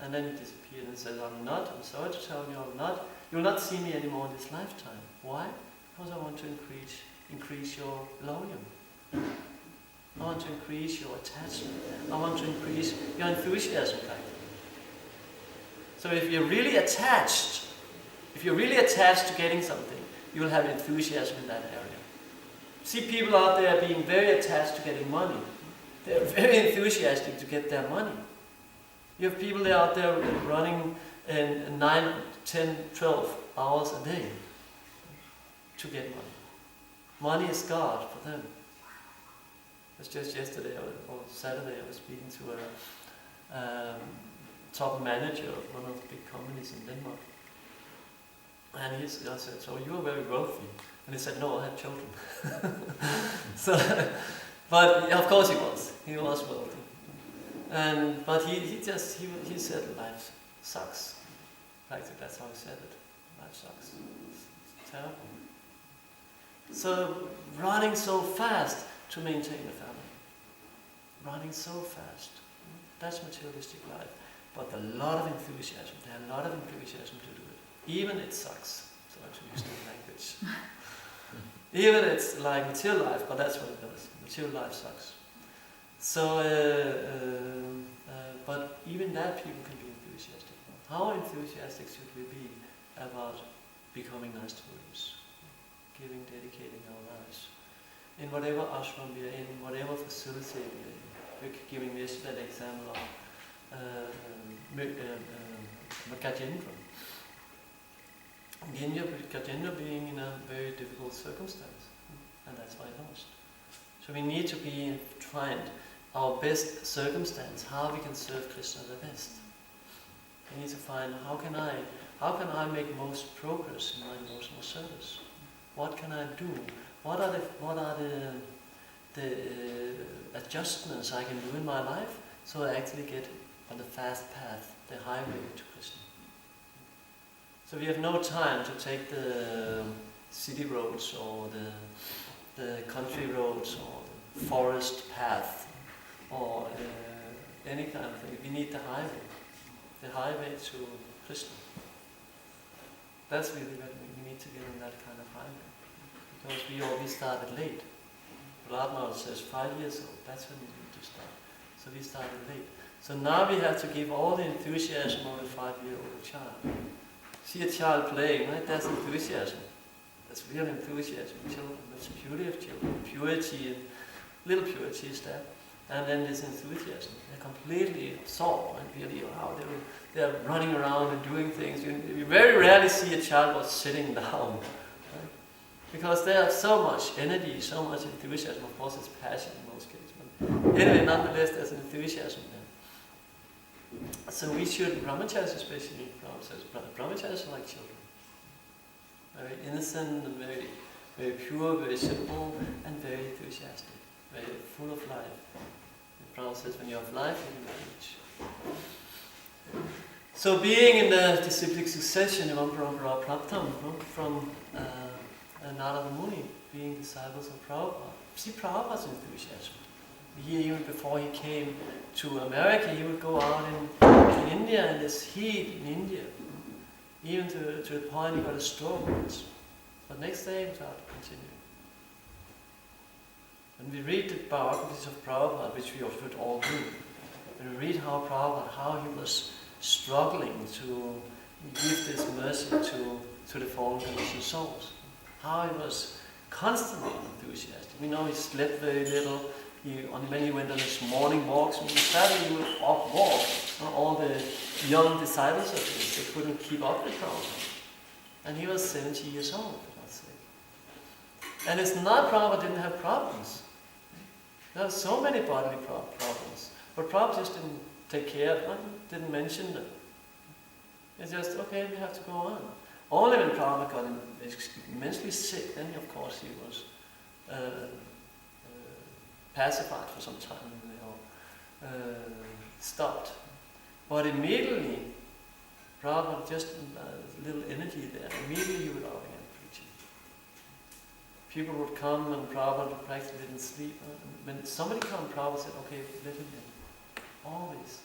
And then he disappeared and said, I'm sorry to tell you, you will not see me anymore in this lifetime. Why? Because I want to increase your longing. I want to increase your attachment. I want to increase your enthusiasm practically. So if you're really attached to getting something, you will have enthusiasm in that area. See people out there being very attached to getting money. They're very enthusiastic to get their money. You have people out there running 9, 10, 12 hours a day to get money. Money is God for them. It was just yesterday or Saturday I was speaking to a top manager of one of the big companies in Denmark. And I said, so you are very wealthy. And he said, no, I have children. But of course he was. He was wealthy. But he said life sucks. Practically that's how he said it. Life sucks. It's terrible. So running so fast to maintain a family. Running so fast. That's materialistic life. But a lot of enthusiasm. There are a lot of enthusiasm to do it. Even it sucks. So I should use the language. Even it's like material life, but that's what it does. Material life sucks. So, but even that people can be enthusiastic about. How enthusiastic should we be about becoming nice to others? Giving, dedicating our lives. In whatever ashram we are in whatever facility we are in. We're giving yesterday the example of Caitanya Candra being in a very difficult circumstance, and that's why I lost. So we need to find our best circumstance, how we can serve Krishna the best. We need to find how can I make most progress in my emotional service? What can I do? What are the adjustments I can do in my life so I actually get on the fast path, the highway to Krishna? So we have no time to take the city roads or the country roads or the forest path or any kind of thing. We need the highway to Krishna. That's really what we need to get on that kind of highway. Because we started late. Prahlad says 5 years old, that's when we need to start. So we started late. So now we have to give all the enthusiasm of a 5-year-old child. See a child playing, right? That's enthusiasm. That's real enthusiasm in children. That's the beauty of children. Purity, and little purity is there. And then this enthusiasm. They're completely absorbed and really, wow, they're running around and doing things. You very rarely see a child was sitting down. Right? Because they have so much energy, so much enthusiasm. Of course, it's passion in most cases. But anyway, nonetheless, there's an enthusiasm there. So we should, brahmacharis especially, brahmacharis are like children. Very innocent and very, very pure, very simple and very enthusiastic. Very full of life. The Prabhupada says when you have life, you will reach. So being in the disciplic succession of Parampara Praptam from Narada Muni, being disciples of Prabhupada. See Prabhupada's enthusiasm. Even before he came to America, he would go out in India in this heat in India. Even to the point he got a stroke once. But next day he was out continuing. When we read the biographies of Prabhupada, which we should all do, when we read how Prabhupada, how he was struggling to give this mercy to the fallen conditioned souls, how he was constantly enthusiastic. We know he slept very little. When he went on his morning walks, when he started, he would walk. All the young disciples of his, they couldn't keep up with Prabhupada. And he was 70 years old, for God's sake. And it's not Prabhupada didn't have problems. There are so many bodily problems. But Prabhupada just didn't take care of them, didn't mention them. It's just, okay, we have to go on. Only when Prabhupada got immensely sick, then of course he was pacified for some time, stopped. But immediately, Prabhupada, just a little energy there, immediately he would out again preaching. People would come and Prabhupada practically didn't sleep. When somebody came, Prabhupada said, okay, let him in. Always,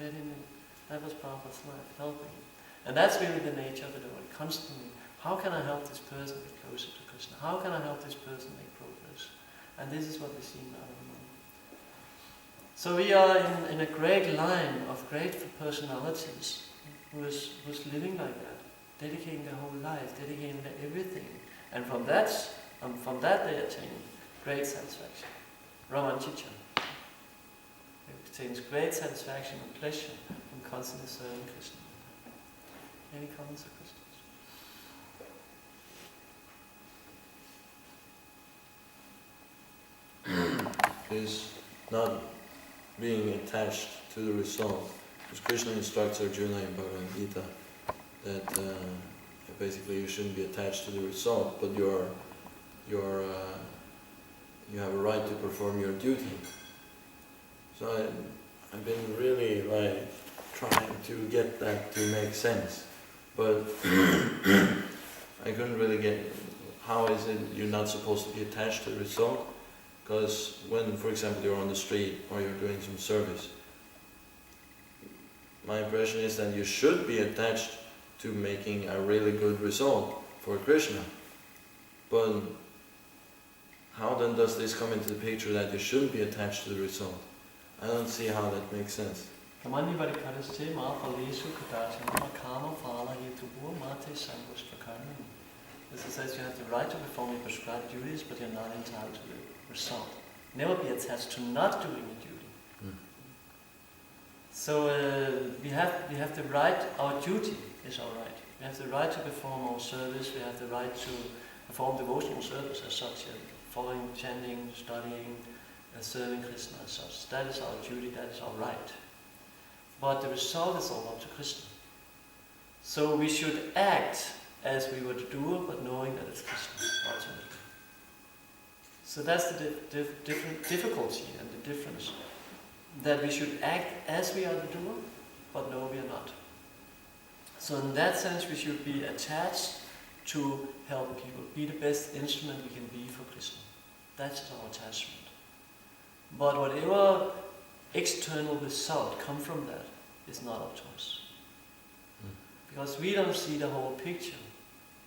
let him in. That was Prabhupada's life, helping. And that's really the nature of the devotee, constantly. How can I help this person get closer to Krishna? How can I help this person make progress? And this is what we see now. So we are in a great line of grateful personalities who's living like that, dedicating their whole life, dedicating their everything. And from that they attain great satisfaction. Ramanchicha. It obtains great satisfaction and pleasure from constantly serving Krishna. Any comments or questions? Is not being attached to the result. Because Krishna instructs Arjuna in Bhagavad Gita that basically you shouldn't be attached to the result, but you have a right to perform your duty. So I've been really trying to get that to make sense, but I couldn't really get how is it you're not supposed to be attached to the result. Because when, for example, you're on the street or you're doing some service, my impression is that you should be attached to making a really good result for Krishna. But how then does this come into the picture that you shouldn't be attached to the result? I don't see how that makes sense. This says you have the right to perform your prescribed duties, but you're not entitled to the result. Never be attached to not doing a duty. So we have the right, our duty is our right. We have the right to perform our service, we have the right to perform devotional service as such, following, chanting, studying, serving Krishna as such. That is our duty, that is our right. But the result is all up to Krishna. So we should act as we would do, but knowing that it's Krishna ultimately. So that's the difficulty and the difference. That we should act as we are the doer, but no, we are not. So in that sense, we should be attached to help people, be the best instrument we can be for Krishna. That's our attachment. But whatever external result come from that is not up to us. Because we don't see the whole picture.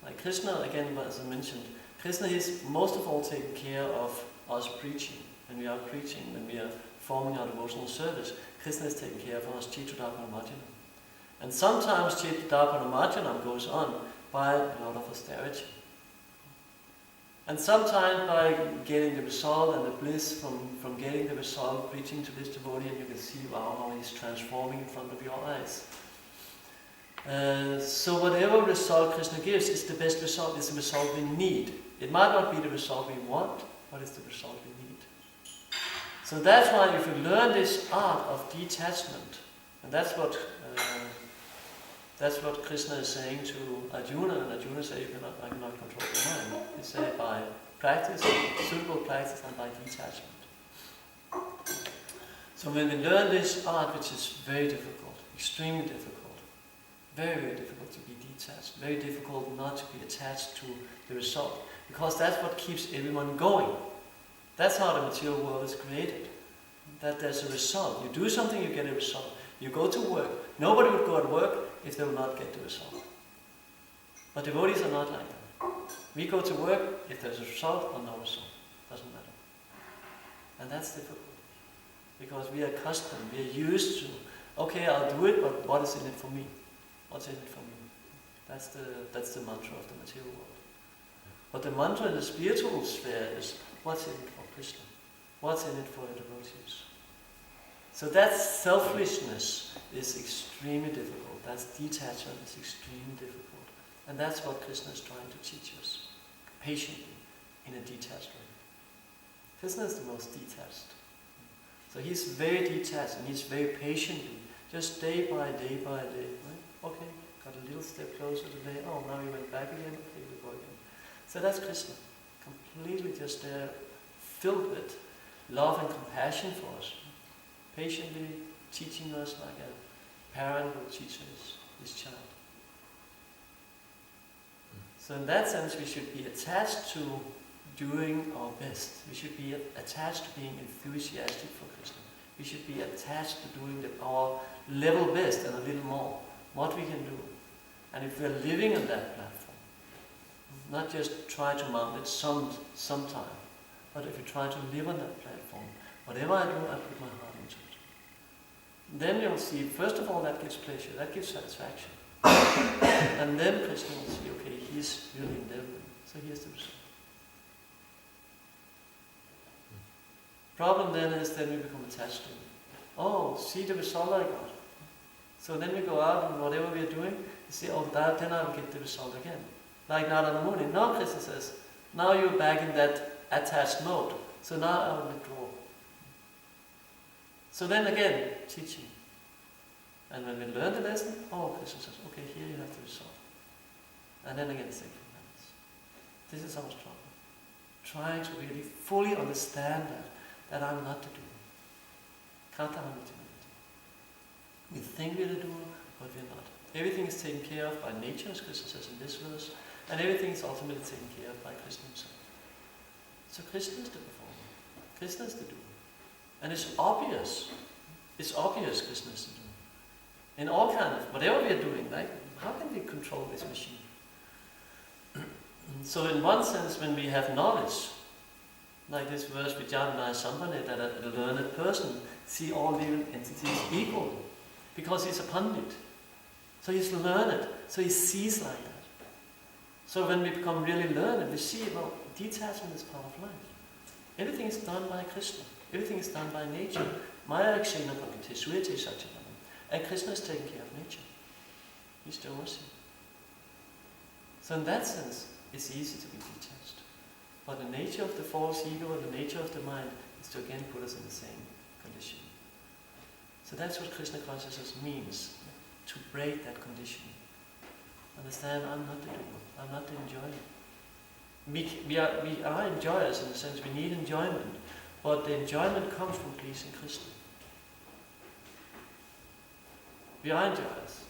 Like Krishna, again, as I mentioned, Krishna is most of all taking care of us preaching. When we are preaching, when we are performing our devotional service, Krishna is taking care of us, Chittadharpanamajjanam. And sometimes Chittadharpanamajjanam goes on by a lot of austerity. And sometimes by getting the result and the bliss from getting the result, preaching to this devotee, and you can see, wow, how he's transforming in front of your eyes. So whatever result Krishna gives is the best result, is the result we need. It might not be the result we want, but it's the result we need. So that's why if you learn this art of detachment, and that's what Krishna is saying to Arjuna, and Arjuna says, I cannot control the mind. He said by practice, suitable practice, and by detachment. So when we learn this art, which is very difficult, extremely difficult, very, very difficult to be detached, very difficult not to be attached to the result, because that's what keeps everyone going. That's how the material world is created. That there's a result. You do something, you get a result. You go to work. Nobody would go to work if they will not get the result. But devotees are not like that. We go to work if there's a result or no result. Doesn't matter. And that's difficult. Because we are accustomed, we are used to, okay, I'll do it, but what is in it for me? What's in it for me? That's the mantra of the material world. But the mantra in the spiritual sphere is, what's in it for Krishna? What's in it for the devotees? So that selfishness is extremely difficult. That detachment is extremely difficult. And that's what Krishna is trying to teach us. Patiently, in a detached way. Krishna is the most detached. So he's very detached and he's very patiently, just day by day by day. Right? Okay, got a little step closer today. Oh, now he went back again. Okay, we go again. So that's Krishna. Completely just there, filled with love and compassion for us. Patiently teaching us like a parent would teach his child. So in that sense, we should be attached to doing our best. We should be attached to being enthusiastic for Krishna. We should be attached to doing our level best and a little more, what we can do. And if we're living on that platform, not just try to mount it sometime, but if you try to live on that platform, whatever I do, I put my heart into it. Then you'll see, first of all, that gives pleasure, that gives satisfaction. And then Krishna will see, okay, he's really endeavoring, so here's the result. Problem then is then we become attached to it. Oh, see the result I got. So then we go out and whatever we are doing, you see, oh, then I will get the result again. Like Narada Muni. Now Krishna says, now you're back in that attached mode. So now I will withdraw. So then again, teaching. And when we learn the lesson, oh, Krishna says, okay, here you have the result. And then again, sacred habits. This is our struggle. Trying to really fully understand that I'm not the doer. We think we're the doer, but we're not. Everything is taken care of by nature, as Krishna says in this verse, and everything is ultimately taken care of by Krishna himself. So Krishna is the performer. Krishna is the doer. And it's obvious Krishna is the doer. In all kind of, whatever we are doing, like, how can we control this machine? So in one sense, when we have knowledge, like this verse, Vijnana Sampane, that a learned person see all living entities equal, because he's a pandit. So he's learned, so he sees like that. So when we become really learned, we see, well, detachment is part of life. Everything is done by Krishna. Everything is done by nature. Maya Akshena Bhakti Suete Satchidanam. And Krishna is taking care of nature. He's the overseer. So in that sense, it's easy to be detached. But the nature of the false ego and the nature of the mind is to again put us in the same condition. So that's what Krishna consciousness means, to break that condition. Understand, I'm not the doer, I'm not the enjoyer. We are enjoyers in the sense we need enjoyment, but the enjoyment comes from pleasing Krishna. We are enjoyers,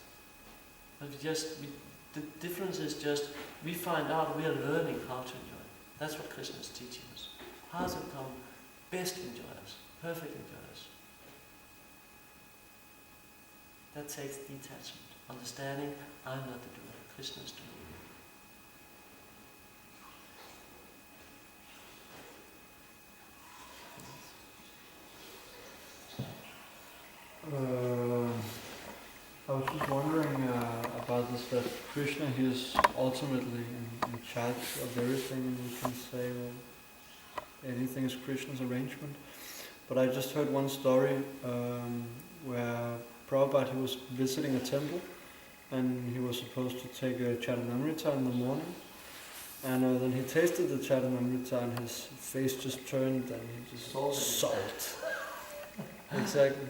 but the difference is just we find out we are learning how to enjoy. That's what Krishna is teaching us. How to become best enjoyers, perfect enjoyers. That takes detachment, understanding I'm not the doer, Krishna is doing. I was just wondering about this, that Krishna, he is ultimately in charge of everything, and you can say, well, anything is Krishna's arrangement. But I just heard one story where Prabhupada, he was visiting a temple, and he was supposed to take a Charanamrita in the morning, and then he tasted the Charanamrita, and his face just turned, and he just salt. Exactly.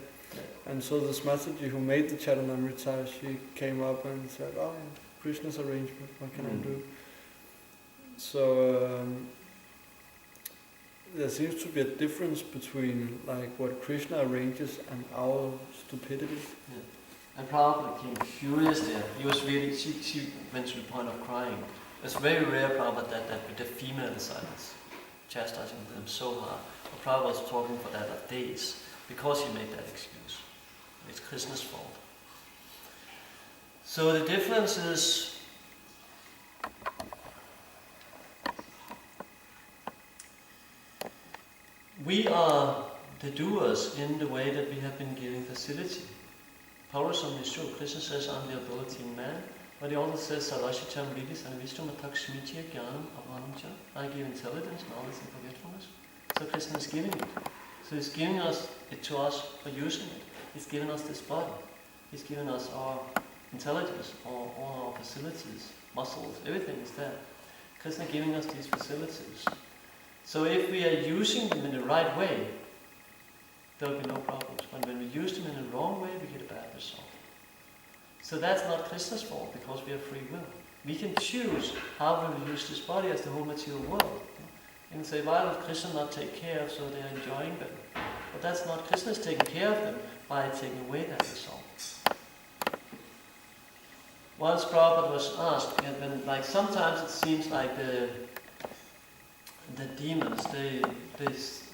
And so this Mataji who made the Charanamrita, she came up and said, oh, Krishna's arrangement, what can I do? So there seems to be a difference between like what Krishna arranges and our stupidity. Yeah. And Prabhupada became curious there. He was really, she went to the point of crying. It's very rare, Prabhupada, that with the female disciples, chastising them so hard. But Prabhupada was talking for that of days, because he made that excuse. It's Krishna's fault. So the difference is, we are the doers in the way that we have been given facility. Paurasam Nishu, Krishna says, I'm the ability in man, but he also says, Sarashitam Vidis and Vishnu Matakshmitya Jnanam Avanamcha. I give intelligence, knowledge and forgetfulness. So Krishna is giving it. So he's giving us it to us for using it. He's given us this body. He's given us our intelligence, all our facilities, muscles, everything is there. Krishna giving us these facilities. So if we are using them in the right way, there will be no problems. But when we use them in the wrong way, we get a bad result. So that's not Krishna's fault, because we have free will. We can choose how we will use this body as the whole material world. You can say, why would Krishna not take care of so they are enjoying them? But that's not, Krishna is taking care of them by taking away that result. Once Prabhupada was asked, and when, like, sometimes it seems like the demons, they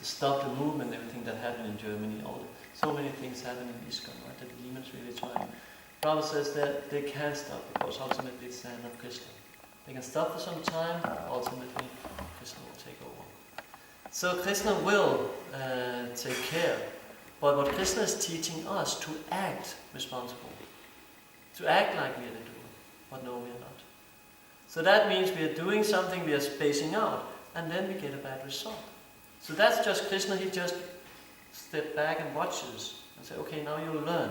stop the movement and everything that happened in Germany. So many things happen in ISKCON, right? That the demons really try. Prabhupada says that they can't stop because ultimately it's the hand of Krishna. They can stop for some time, ultimately Krishna will take over. So Krishna will take care, but what Krishna is teaching us to act responsible, to act like we are the doer, but no, we are not. So that means we are doing something, we are spacing out, and then we get a bad result. So that's just Krishna, he just steps back and watches and say, okay, now you'll learn.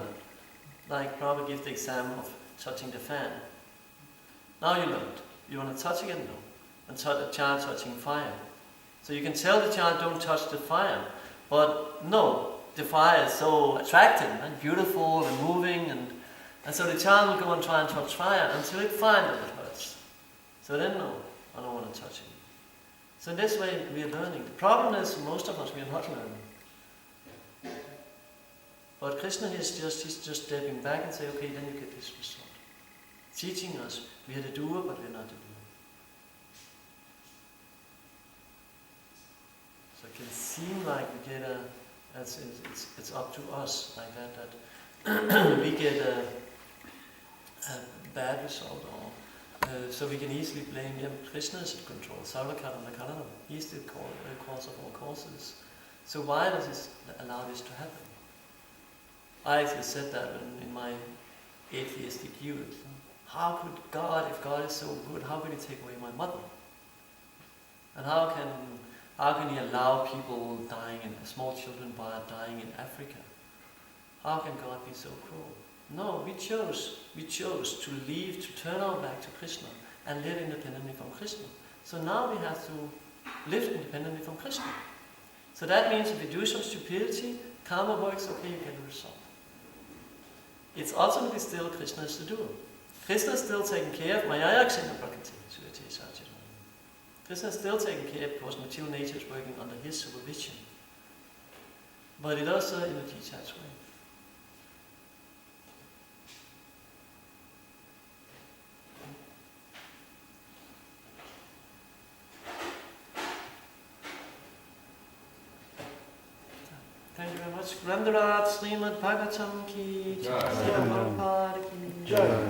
Like Prabhupada gives the example of touching the fan. Now you learned. You want to touch again? No. And a child touching fire. So you can tell the child, don't touch the fire. But no, the fire is so attractive and beautiful and moving, and so the child will go and try and touch fire until it finds that it hurts. So then no, I don't want to touch it. So in this way we are learning. The problem is most of us, we are not learning. But Krishna is he's just stepping back and say, okay, then you get this result. Teaching us, we are the doer, but we are not the doer. So it can seem like we get it's up to us, like that we get a bad result, or so we can easily blame him. Krishna is in control. Sarvakaranakaranam. He's the cause of all causes. So why does he allow this to happen? I actually said that in my atheistic youth. How could God, if God is so good, how could he take away my mother? And how can he allow people dying, small children dying in Africa? How can God be so cruel? No, we chose to leave, to turn our back to Krishna and live independently from Krishna. So now we have to live independently from Krishna. So that means if we do some stupidity, karma works, okay, you get a result. It's ultimately still Krishna's to do. Krishna is still taking care of Mayayakshana Prakati, Suyate Sajit. Krishna is still taking care because material nature is working under his supervision. But it also in a detached way. Thank you very much. Grandarat Srimad Bhagavatam ki Jai. Prabhupada ki Jai.